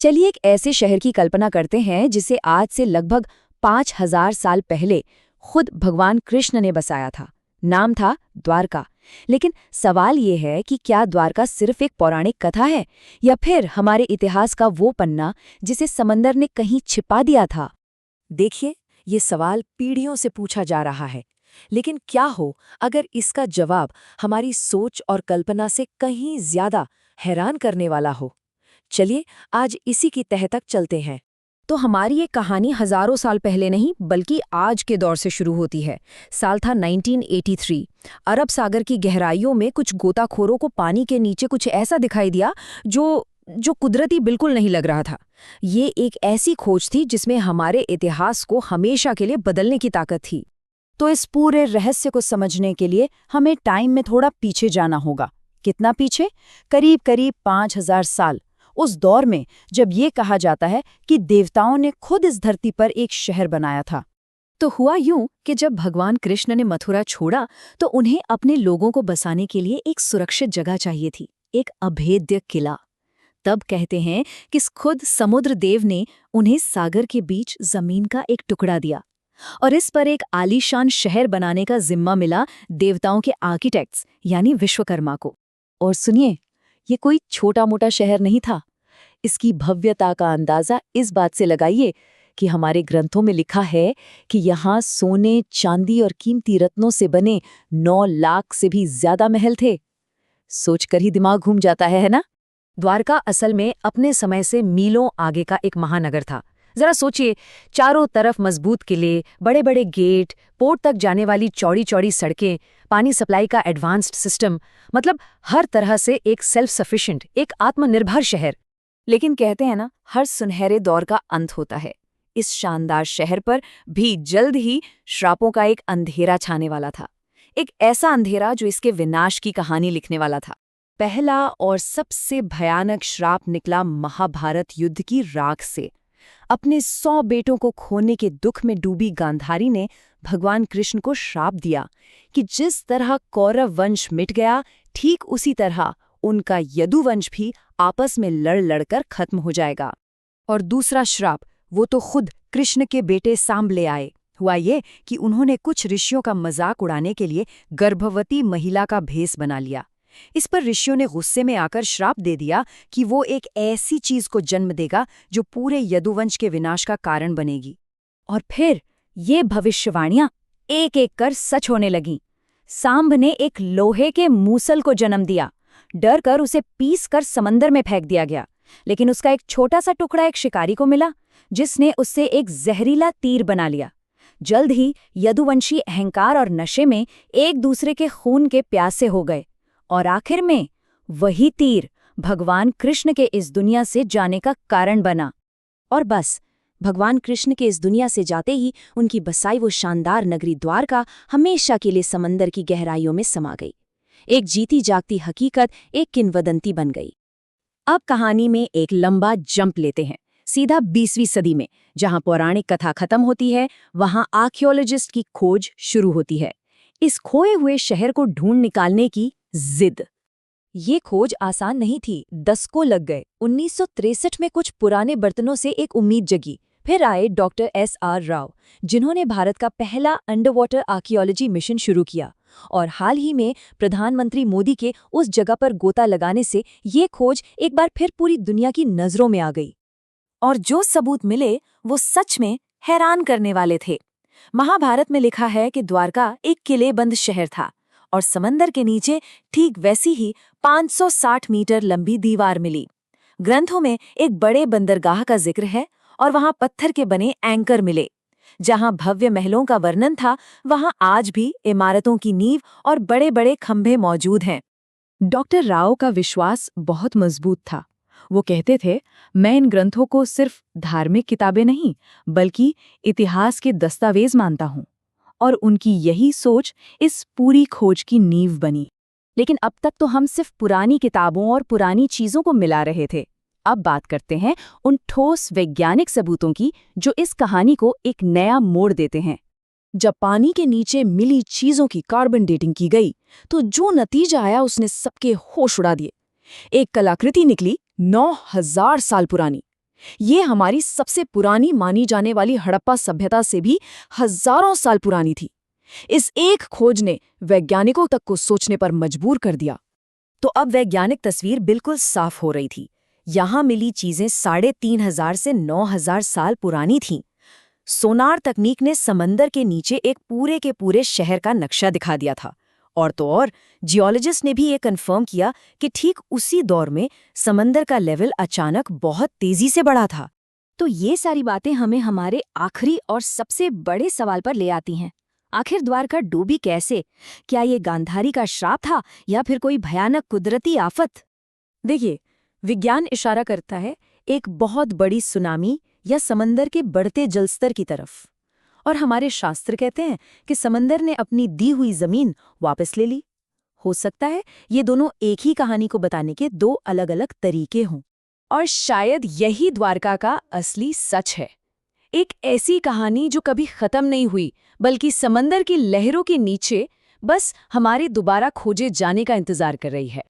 चलिए एक ऐसे शहर की कल्पना करते हैं जिसे आज से लगभग 5000 साल पहले खुद भगवान कृष्ण ने बसाया था। नाम था द्वारका। लेकिन सवाल ये है कि क्या द्वारका सिर्फ एक पौराणिक कथा है या फिर हमारे इतिहास का वो पन्ना जिसे समंदर ने कहीं छिपा दिया था। देखिए, ये सवाल पीढ़ियों से पूछा जा रहा है, लेकिन क्या हो अगर इसका जवाब हमारी सोच और कल्पना से कहीं ज्यादा हैरान करने वाला हो। चलिए आज इसी की तह तक चलते हैं। तो हमारी ये कहानी हजारों साल पहले नहीं बल्कि आज के दौर से शुरू होती है। साल था 1983। अरब सागर की गहराइयों में कुछ गोताखोरों को पानी के नीचे कुछ ऐसा दिखाई दिया जो कुदरती बिल्कुल नहीं लग रहा था। ये एक ऐसी खोज थी जिसमें हमारे इतिहास को हमेशा के लिए बदलने की ताकत थी। तो इस पूरे रहस्य को समझने के लिए हमें टाइम में थोड़ा पीछे जाना होगा। कितना पीछे? करीब करीब 5000 साल। उस दौर में जब ये कहा जाता है कि देवताओं ने खुद इस धरती पर एक शहर बनाया था। तो हुआ यूं कि जब भगवान कृष्ण ने मथुरा छोड़ा तो उन्हें अपने लोगों को बसाने के लिए एक सुरक्षित जगह चाहिए थी, एक अभेद्य किला। तब कहते हैं कि खुद समुद्र देव ने उन्हें सागर के बीच जमीन का एक टुकड़ा दिया और इस पर एक आलीशान शहर बनाने का जिम्मा मिला देवताओं के आर्किटेक्ट्स यानी विश्वकर्मा को। और सुनिए, ये कोई छोटा मोटा शहर नहीं था। इसकी भव्यता का अंदाजा इस बात से लगाइए कि हमारे ग्रंथों में लिखा है कि यहाँ सोने, चांदी और कीमती रत्नों से बने 9 लाख से भी ज्यादा महल थे। सोचकर ही दिमाग घूम जाता है ना? द्वारका असल में अपने समय से मीलों आगे का एक महानगर था। जरा सोचिए, चारों तरफ मजबूत किले, बड़े बड़े गेट, पोर्ट तक जाने वाली चौड़ी चौड़ी सड़कें, पानी सप्लाई का एडवांस्ड सिस्टम, मतलब हर तरह से एक सेल्फ सफिशिएंट, एक आत्मनिर्भर शहर। लेकिन कहते हैं ना, हर सुनहरे दौर का अंत होता है। इस शानदार शहर पर भी जल्द ही श्रापों का एक अंधेरा छाने वाला था। एक ऐसा अंधेरा जो इसके विनाश की कहानी लिखने वाला था। पहला और सबसे भयानक श्राप निकला महाभारत युद्ध की राख से। अपने 100 बेटों को खोने के दुख में डूबी गांधारी ने भगवान कृष्ण को श्राप दिया कि जिस तरह कौरव वंश मिट गया, ठीक उसी तरह उनका यदुवंश भी आपस में लड़ लड़कर खत्म हो जाएगा। और दूसरा श्राप वो तो खुद कृष्ण के बेटे सांब ले आए। हुआ ये कि उन्होंने कुछ ऋषियों का मजाक उड़ाने के लिए गर्भवती महिला का भेष बना लिया। इस पर ऋषियों ने गुस्से में आकर श्राप दे दिया कि वो एक ऐसी चीज को जन्म देगा जो पूरे यदुवंश के विनाश का कारण बनेगी। और फिर ये भविष्यवाणियां एक एक कर सच होने लगीं। सांब ने एक लोहे के मूसल को जन्म दिया। डर कर उसे पीस कर समंदर में फेंक दिया गया, लेकिन उसका एक छोटा सा टुकड़ा एक शिकारी को मिला जिसने उससे एक जहरीला तीर बना लिया। जल्द ही यदुवंशी अहंकार और नशे में एक दूसरे के खून के प्यासे हो गए और आखिर में वही तीर भगवान कृष्ण के इस दुनिया से जाने का कारण बना। और बस, भगवान कृष्ण के इस दुनिया से जाते ही उनकी बसाई वो शानदार नगरी द्वारका हमेशा के लिए समंदर की गहराइयों में समा गई। एक जीती जागती हकीकत, एक किंवदंती बन गई। अब कहानी में एक लंबा जंप लेते हैं, सीधा 20वीं सदी में। जहां पौराणिक कथा खत्म होती है, वहां आर्कियोलॉजिस्ट की खोज शुरू होती है। इस खोए हुए शहर को ढूंढ निकालने की जिद। ये खोज आसान नहीं थी, दशकों लग गए। 1963 में कुछ पुराने बर्तनों से एक उम्मीद जगी। फिर आए डॉक्टर S.R. राव, जिन्होंने भारत का पहला अंडर वाटर आर्कियोलॉजी मिशन शुरू किया। और हाल ही में प्रधानमंत्री मोदी के उस जगह पर गोता लगाने से ये खोज एक बार फिर पूरी दुनिया की नजरों में आ गई। और जो सबूत मिले वो सच में हैरान करने वाले थे। महाभारत में लिखा है कि द्वारका एक किलेबंद शहर था और समंदर के नीचे ठीक वैसी ही 560 मीटर लंबी दीवार मिली। ग्रंथों में एक बड़े बंदरगाह का जिक्र है और वहां पत्थर के बने एंकर मिले। जहां भव्य महलों का वर्णन था, वहां आज भी इमारतों की नींव और बड़े बड़े खंभे मौजूद हैं। डॉक्टर राव का विश्वास बहुत मजबूत था। वो कहते थे, मैं इन ग्रंथों को सिर्फ धार्मिक किताबें नहीं बल्कि इतिहास के दस्तावेज मानता हूँ। और उनकी यही सोच इस पूरी खोज की नींव बनी। लेकिन अब तक तो हम सिर्फ पुरानी किताबों और पुरानी चीजों को मिला रहे थे। अब बात करते हैं उन ठोस वैज्ञानिक सबूतों की जो इस कहानी को एक नया मोड़ देते हैं। जब पानी के नीचे मिली चीजों की कार्बन डेटिंग की गई तो जो नतीजा आया उसने सबके होश उड़ा दिए। एक कलाकृति निकली 9000 साल पुरानी। ये हमारी सबसे पुरानी मानी जाने वाली हड़प्पा सभ्यता से भी हजारों साल पुरानी थी। इस एक खोज ने वैज्ञानिकों तक को सोचने पर मजबूर कर दिया। तो अब वैज्ञानिक तस्वीर बिल्कुल साफ हो रही थी। यहाँ मिली चीजें 3,500 से 9,000 साल पुरानी थीं। सोनार तकनीक ने समंदर के नीचे एक पूरे के पूरे शहर का नक्शा दिखा दिया था। और तो और जियोलॉजिस्ट ने भी ये कंफर्म किया कि ठीक उसी दौर में समंदर का लेवल अचानक बहुत तेजी से बढ़ा था। तो ये सारी बातें हमें हमारे आखिरी और सबसे बड़े सवाल पर ले आती हैं। आखिर द्वारका डूबी कैसे? क्या ये गांधारी का श्राप था या फिर कोई भयानक कुदरती आफत? देखिए, विज्ञान इशारा करता है एक बहुत बड़ी सुनामी या समंदर के बढ़ते जलस्तर की तरफ। और हमारे शास्त्र कहते हैं कि समंदर ने अपनी दी हुई जमीन वापस ले ली। हो सकता है ये दोनों एक ही कहानी को बताने के दो अलग-अलग तरीके हों। और शायद यही द्वारका का असली सच है। एक ऐसी कहानी जो कभी खत्म नहीं हुई, बल्कि समंदर की लहरों के नीचे बस हमारे दोबारा खोजे जाने का इंतजार कर रही है।